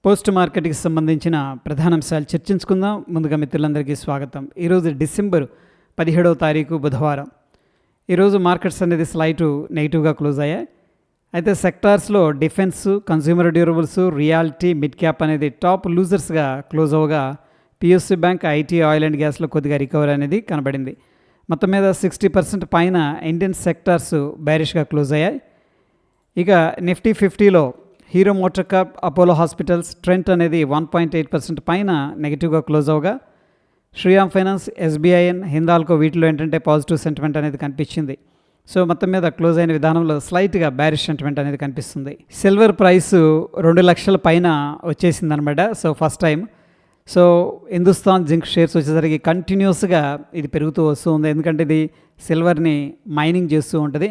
Post మార్కెట్కి సంబంధించిన ప్రధాన అంశాలు చర్చించుకుందాం. ముందుగా మిత్రులందరికీ స్వాగతం. ఈరోజు డిసెంబర్ 17వ తారీఖు బుధవారం. ఈరోజు మార్కెట్స్ అనేది స్లైట్ నెగిటివ్గా క్లోజ్ అయ్యాయి. అయితే సెక్టార్స్లో defence, consumer durables, realty, mid cap అనేది టాప్ లూజర్స్గా క్లోజ్ అవగా PSC bank, IT, oil and గ్యాస్లో కొద్దిగా రికవరీ అనేది కనబడింది. మొత్తం మీద 60% పైన ఇండియన్ సెక్టార్స్ బేరిష్గా క్లోజ్ అయ్యాయి. ఇక నిఫ్టీ 50లో Hero motor corp, Apollo hospitals, Trent అనేది 1.8% పైన నెగిటివ్గా క్లోజ్ అవగా శ్రీరామ్ ఫైనాన్స్, ఎస్బీఐఎన్, హిందాల్కో వీటిలో ఏంటంటే పాజిటివ్ సెంటిమెంట్ అనేది కనిపించింది. సో మొత్తం మీద క్లోజ్ అయిన విధానంలో స్లైట్గా బ్యారిష్ సెంటిమెంట్ అనేది కనిపిస్తుంది. సిల్వర్ ప్రైస్ 2 లక్షల పైన వచ్చేసింది అనమాట. So first time. So Hindustan zinc shares వచ్చేసరికి కంటిన్యూస్గా ఇది పెరుగుతూ వస్తూ ఉంది. ఎందుకంటే ఇది సిల్వర్ని మైనింగ్ చేస్తూ ఉంటుంది.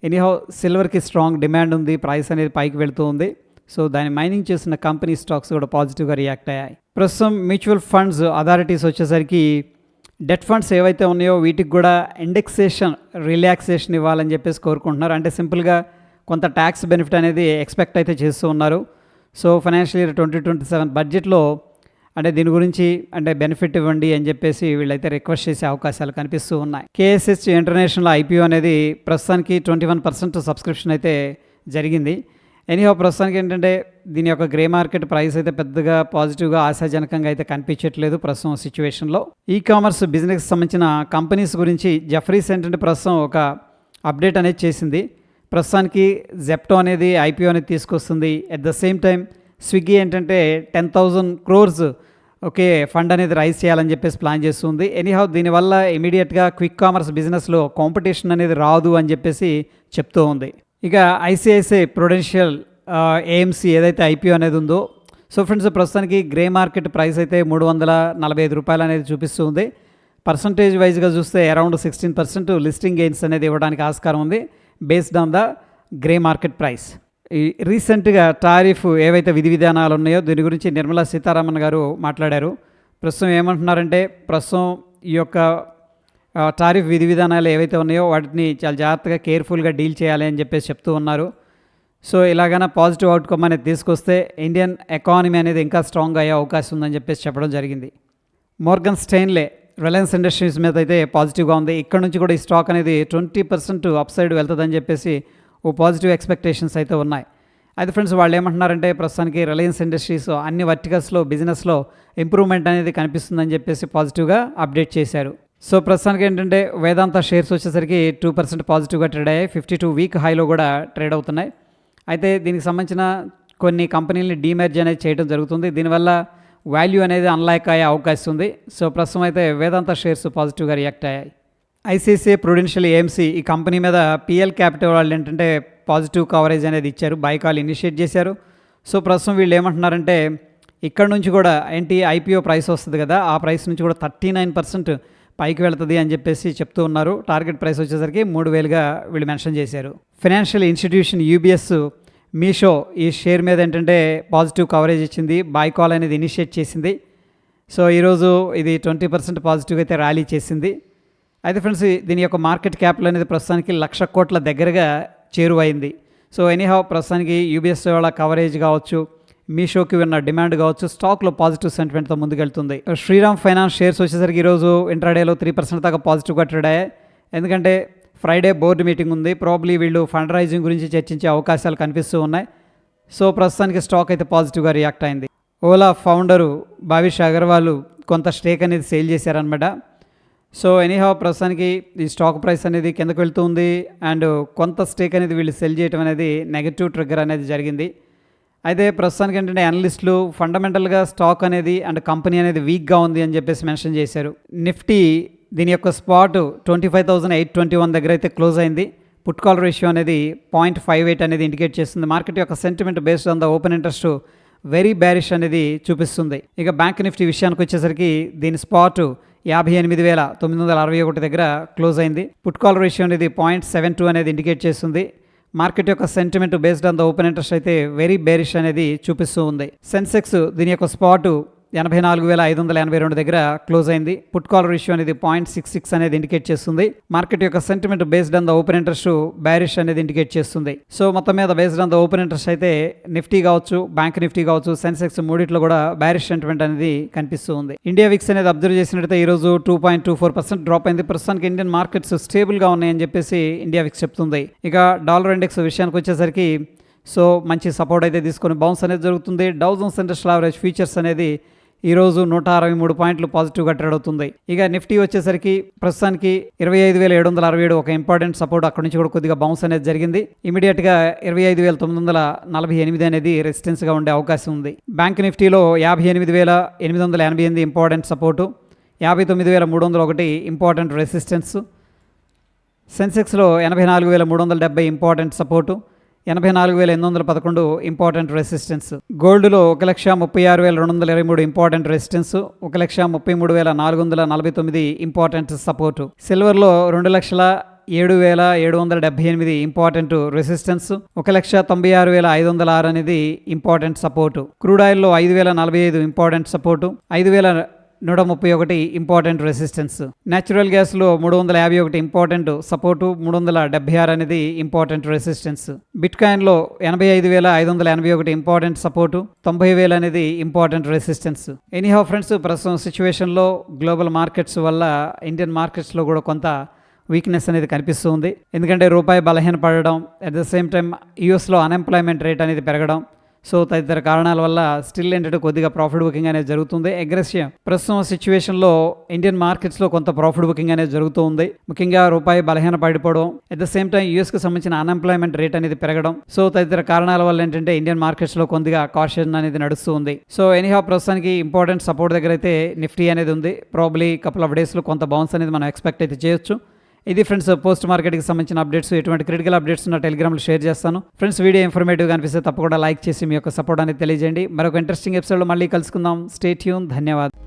ఎనీహౌ సిల్వర్కి స్ట్రాంగ్ డిమాండ్ ఉంది, ప్రైస్ అనేది పైకి వెళుతూ ఉంది. సో దాన్ని మైనింగ్ చేసిన కంపెనీ స్టాక్స్ కూడా పాజిటివ్గా రియాక్ట్ అయ్యాయి. ప్రస్తుతం మ్యూచువల్ ఫండ్స్ అథారిటీస్ వచ్చేసరికి డెట్ ఫండ్స్ ఏవైతే ఉన్నాయో వీటికి కూడా ఇండెక్సేషన్ రిలాక్సేషన్ ఇవ్వాలని చెప్పేసి కోరుకుంటున్నారు. అంటే సింపుల్గా కొంత ట్యాక్స్ బెనిఫిట్ అనేది ఎక్స్పెక్ట్ అయితే చేస్తూ ఉన్నారు. సో ఫైనాన్షియల్ ఇయర్ 2027 బడ్జెట్లో అంటే దీని గురించి అంటే బెనిఫిట్ ఇవ్వండి అని చెప్పేసి వీళ్ళైతే రిక్వెస్ట్ చేసే అవకాశాలు కనిపిస్తూ ఉన్నాయి. కేఎస్హెచ్ ఇంటర్నేషనల్ ఐపీఓ అనేది ప్రస్తుతానికి 21% సబ్స్క్రిప్షన్ అయితే జరిగింది. ఎనీహౌ ప్రస్తుతానికి ఏంటంటే దీని యొక్క గ్రే మార్కెట్ ప్రైస్ అయితే పెద్దగా పాజిటివ్గా ఆశాజనకంగా అయితే కనిపించట్లేదు ప్రస్తుతం సిచ్యువేషన్లో. ఈ కామర్స్ బిజినెస్కి సంబంధించిన కంపెనీస్ గురించి జెఫ్రీస్ ఏంటంటే ప్రస్తుతం ఒక అప్డేట్ అనేది చేసింది. ప్రస్తుతానికి జెప్టో అనేది ఐపీఓ అనేది తీసుకొస్తుంది. At the same time Swiggy ఏంటంటే 10,000 crores ఫండ్ అనేది రైజ్ చేయాలని చెప్పేసి ప్లాన్ చేస్తుంది. ఎనీహౌ దీనివల్ల ఇమీడియట్గా క్విక్ కామర్స్ బిజినెస్లో కాంపిటీషన్ అనేది రాదు అని చెప్పేసి చెప్తూ ఉంది. ఇక ఐసిఐసిఐ ప్రుడెన్షియల్ ఏఎంసీ ఏదైతే ఐపీఓ అనేది ఉందో, సో ఫ్రెండ్స్ ప్రస్తుతానికి గ్రే మార్కెట్ ప్రైస్ అయితే 345 రూపాయలు అనేది చూపిస్తూ ఉంది. పర్సంటేజ్ వైజ్గా చూస్తే అరౌండ్ 16% లిస్టింగ్ గెయిన్స్ అనేది ఇవ్వడానికి ఆస్కారం ఉంది based on the grey market price. ఈ రీసెంట్గా టారిఫ్ ఏవైతే విధి విధానాలు ఉన్నాయో దీని గురించి నిర్మలా సీతారామన్ గారు మాట్లాడారు. ప్రస్తుతం ఏమంటున్నారంటే ప్రస్తుతం ఈ యొక్క టారిఫ్ విధి విధానాలు ఏవైతే ఉన్నాయో వాటిని చాలా జాగ్రత్తగా కేర్ఫుల్గా డీల్ చేయాలి అని చెప్పేసి చెప్తూ ఉన్నారు. సో ఇలాగైనా పాజిటివ్ అవుట్కమ్ అనేది తీసుకొస్తే ఇండియన్ ఎకానమీ అనేది ఇంకా స్ట్రాంగ్ అయ్యే అవకాశం ఉందని చెప్పేసి చెప్పడం జరిగింది. మోర్గన్ స్టెయిన్లే రిలయన్స్ ఇండస్ట్రీస్ మీద అయితే పాజిటివ్గా ఉంది. ఇక్కడ నుంచి కూడా ఈ స్టాక్ అనేది 20% అప్ సైడ్ వెళ్తుందని చెప్పేసి ఓ పాజిటివ్ ఎక్స్పెక్టేషన్స్ అయితే ఉన్నాయి. అయితే ఫ్రెండ్స్ వాళ్ళు ఏమంటున్నారంటే ప్రస్తుతానికి రిలయన్స్ ఇండస్ట్రీస్ అన్ని వర్టికల్స్లో బిజినెస్లో ఇంప్రూవ్మెంట్ అనేది కనిపిస్తుందని చెప్పేసి పాజిటివ్గా అప్డేట్ చేశారు. సో ప్రస్తుతానికి ఏంటంటే వేదాంత షేర్స్ వచ్చేసరికి 2% పాజిటివ్గా ట్రేడ్ అయ్యాయి. 52 వీక్ హైలో కూడా ట్రేడ్ అవుతున్నాయి. అయితే దీనికి సంబంధించిన కొన్ని కంపెనీలని డీమెర్జ్ అనేది చేయడం జరుగుతుంది. దీనివల్ల వాల్యూ అనేది అన్లాక్ అయ్యే అవకాశం ఉంది. సో ప్రస్తుతం అయితే వేదాంత షేర్స్ పాజిటివ్గా రియాక్ట్ అయ్యాయి. ఐసిఐసిఐ ప్రుడెన్షియల్ ఏఎంసీ ఈ కంపెనీ మీద పిఎల్ క్యాపిటల్ వాళ్ళు ఏంటంటే పాజిటివ్ కవరేజ్ అనేది ఇచ్చారు, బై కాల్ ఇనిషియేట్ చేశారు. సో ప్రస్తుతం వీళ్ళు ఏమంటున్నారంటే ఇక్కడ నుంచి కూడా ఏంటి ఐపీఓ ప్రైస్ వస్తుంది కదా, ఆ ప్రైస్ నుంచి కూడా 39% పైకి వెళ్తుంది అని చెప్పేసి చెప్తూ ఉన్నారు. టార్గెట్ ప్రైస్ వచ్చేసరికి 3,000గా వీళ్ళు మెన్షన్ చేశారు. ఫైనాన్షియల్ ఇన్స్టిట్యూషన్ యూబీఎస్ మీషో ఈ షేర్ మీద ఏంటంటే పాజిటివ్ కవరేజ్ ఇచ్చింది, బై కాల్ అనేది ఇనిషియేట్ చేసింది. సో ఈరోజు ఇది 20% పాజిటివ్గా అయితే ర్యాలీ చేసింది. అయితే ఫ్రెండ్స్ దీని యొక్క మార్కెట్ క్యాపిటల్ అనేది ప్రస్తుతానికి 1,00,000 కోట్ల దగ్గరగా చేరువైంది. సో ఎనీహౌ ప్రస్తుతానికి యూబీఎస్ వాళ్ళ కవరేజ్ కావచ్చు, మీషోకి ఉన్న డిమాండ్ కావచ్చు, స్టాక్లో పాజిటివ్ సెంటిమెంట్తో ముందుకెళ్తుంది. శ్రీరామ్ ఫైనాన్స్ షేర్స్ వచ్చేసరికి ఈరోజు ఇంట్రాడేలో 3% దాకా పాజిటివ్గా ట్రేడ్ అయ్యాయి. ఎందుకంటే ఫ్రైడే బోర్డు మీటింగ్ ఉంది, ప్రాబ్లీ వీళ్ళు ఫండ్ రైజింగ్ గురించి చర్చించే అవకాశాలు కనిపిస్తూ ఉన్నాయి. సో ప్రస్తుతానికి స్టాక్ అయితే పాజిటివ్గా రియాక్ట్ అయింది. ఓలా ఫౌండరు భావిష్ అగర్వాల్ కొంత స్టేక్ అనేది సేల్ చేశారనమాట. సో ఎనీహౌ ప్రస్తుతానికి ఈ స్టాక్ ప్రైస్ అనేది కిందకు వెళ్తూ ఉంది అండ్ కొంత స్టేక్ అనేది వీళ్ళు సెల్ చేయడం అనేది నెగటివ్ ట్రిగ్గర్ అనేది జరిగింది. అయితే ప్రస్తుతానికి ఏంటంటే అనలిస్టులు ఫండమెంటల్గా స్టాక్ అనేది అండ్ కంపెనీ అనేది వీక్గా ఉంది అని చెప్పేసి మెన్షన్ చేశారు. నిఫ్టీ దీని యొక్క స్పాట్ 25,821 దగ్గర అయితే క్లోజ్ అయింది. పుట్ కాల్ రేషియో అనేది 0.58 అనేది ఇండికేట్ చేస్తుంది. మార్కెట్ యొక్క sentiment based on the open interest very bearish అనేది చూపిస్తుంది. ఇక బ్యాంక్ నిఫ్టీ విషయానికి వచ్చేసరికి దీని స్పాట్ 58,961 దగ్గర క్లోజ్ అయింది. పుట్ కాల్ రేషియో అనేది 0.72 అనేది ఇండికేట్ చేస్తుంది. మార్కెట్ యొక్క sentiment based on the open interest అయితే వెరీ బేరిష్ అనేది చూపిస్తూ ఉంది. సెన్సెక్స్ దీని యొక్క స్పాట్ 84,582 దగ్గర క్లోజ్ అయింది. పుట్ కాల్ రేషియో అనేది 0.66 అనేది ఇండికేట్ చేస్తుంది. మార్కెట్ యొక్క sentiment based on the open interest bearish అనేది ఇండికేట్ చేస్తుంది. సో మొత్తం మీద based on the open interest అయితే నిఫ్టీ కావచ్చు, బ్యాంక్ నిఫ్టీ కావచ్చు, సెన్సెక్స్ మూడిట్లో కూడా బ్యారిష్ సెంటిమెంట్ అనేది కనిపిస్తూ ఉంది. ఇండియా విక్స్ అనేది అబ్జర్వ్ చేసినట్లయితే ఈ రోజు 2.24% డ్రాప్ అయింది. ప్రస్తుతానికి ఇండియన్ మార్కెట్స్ స్టేబుల్ గా ఉన్నాయని చెప్పేసి ఇండియా విక్స్ చెప్తుంది. ఇక డాలర్ ఇండెక్స్ విషయానికి వచ్చేసరికి సో మంచి సపోర్ట్ అయితే తీసుకొని బౌన్స్ అనేది జరుగుతుంది. Dow Jones industrial average futures అనేది ఈరోజు 163 పాయింట్లు పాజిటివ్గా ట్రేడ్ అవుతుంది. ఇక నిఫ్టీ వచ్చేసరికి ప్రస్తుతానికి 25,767 ఒక ఇంపార్టెంట్ సపోర్ట్, అక్కడ నుంచి కూడా కొద్దిగా బౌన్స్ అనేది జరిగింది. ఇమీడియట్గా 25,948 అనేది రెసిస్టెన్స్గా ఉండే అవకాశం ఉంది. బ్యాంక్ నిఫ్టీలో 58,888 ఇంపార్టెంట్ సపోర్టు, 59,301 ఇంపార్టెంట్ రెసిస్టెన్స్, సెన్సెక్స్లో 84,370 ఇంపార్టెంట్ సపోర్టు, 84,811 ఇంపార్టెంట్ రెసిస్టెన్స్. గోల్డ్లో 1,36,223 ఇంపార్టెంట్ రెసిస్టెన్స్, 1,33,449 ఇంపార్టెంట్ సపోర్టు. సిల్వర్లో 2,07,778 ఇంపార్టెంట్ రెసిస్టెన్స్, 1,96,506 అనేది ఇంపార్టెంట్ సపోర్టు. క్రూడ్ ఆయిల్లో 5,045 important support, 5,131 important resistance. Natural గ్యాస్లో 351 ఇంపార్టెంట్ సపోర్టు, 376 అనేది ఇంపార్టెంట్ రెసిస్టెన్స్. బిట్ కాయిన్లో 85,581 ఇంపార్టెంట్ సపోర్టు, 90,000 అనేది ఇంపార్టెంట్ రెసిస్టెన్స్. ఎనీహౌ ఫ్రెండ్స్, ప్రస్తుతం సిచ్యువేషన్లో గ్లోబల్ మార్కెట్స్ వల్ల ఇండియన్ మార్కెట్స్లో కూడా కొంత వీక్నెస్ అనేది కనిపిస్తుంది. ఎందుకంటే రూపాయి బలహీనపడడం, అట్ ద సేమ్ టైం యూఎస్లో అన్ఎంప్లాయ్మెంట్ రేట్ అనేది పెరగడం, సో తదితర కారణాల వల్ల స్టిల్ ఏంటంటే కొద్దిగా ప్రాఫిట్ బుకింగ్ అనేది జరుగుతుంది. అగ్రెసివ్ ప్రస్తుతం సిచ్యువేషన్లో ఇండియన్ మార్కెట్స్లో కొంత ప్రాఫిట్ బుకింగ్ అనేది జరుగుతూ ఉంది. ముఖ్యంగా రూపాయి బలహీన పడిపోవడం, అట్ ద సేమ్ టైం యూఎస్కి సంబంధించిన అన్ఎంప్లాయ్మెంట్ రేట్ అనేది పెరగడం, సో తదితర కారణాల వల్ల ఏంటంటే ఇండియన్ మార్కెట్స్లో కొద్దిగా కాషన్ అనేది నడుస్తూ ఉంది. సో ఎనీహౌ ప్రస్తుతానికి ఇంపార్టెంట్ సపోర్ట్ దగ్గర అయితే నిఫ్టీ అనేది ఉంది. ప్రాబ్లీ కపుల్ ఆఫ్ డేస్లో కొంత బౌన్స్ అనేది మనం ఎక్స్పెక్ట్ అయితే చేయొచ్చు. ఇది ఫ్రెండ్స్ పోస్ట్ మార్కెట్కి సంబంధించిన అప్డేట్స్. ఎటువంటి క్రిటికల్ అప్డేట్స్ ఉన్న టెలిగ్రామ్లో షేర్ చేస్తాను. ఫ్రెండ్స్, వీడియో ఇన్ఫర్మేటివ్గా అనిపిస్తే తప్పకుండా లైక్ చేసి మీ యొక్క సపోర్ట్ అనేది తెలియజేయండి. మరొక ఇంట్రెస్టింగ్ ఎపిసోడ్లో మళ్ళీ కలుసుకుందాం. Stay tune. ధన్యవాదాలు.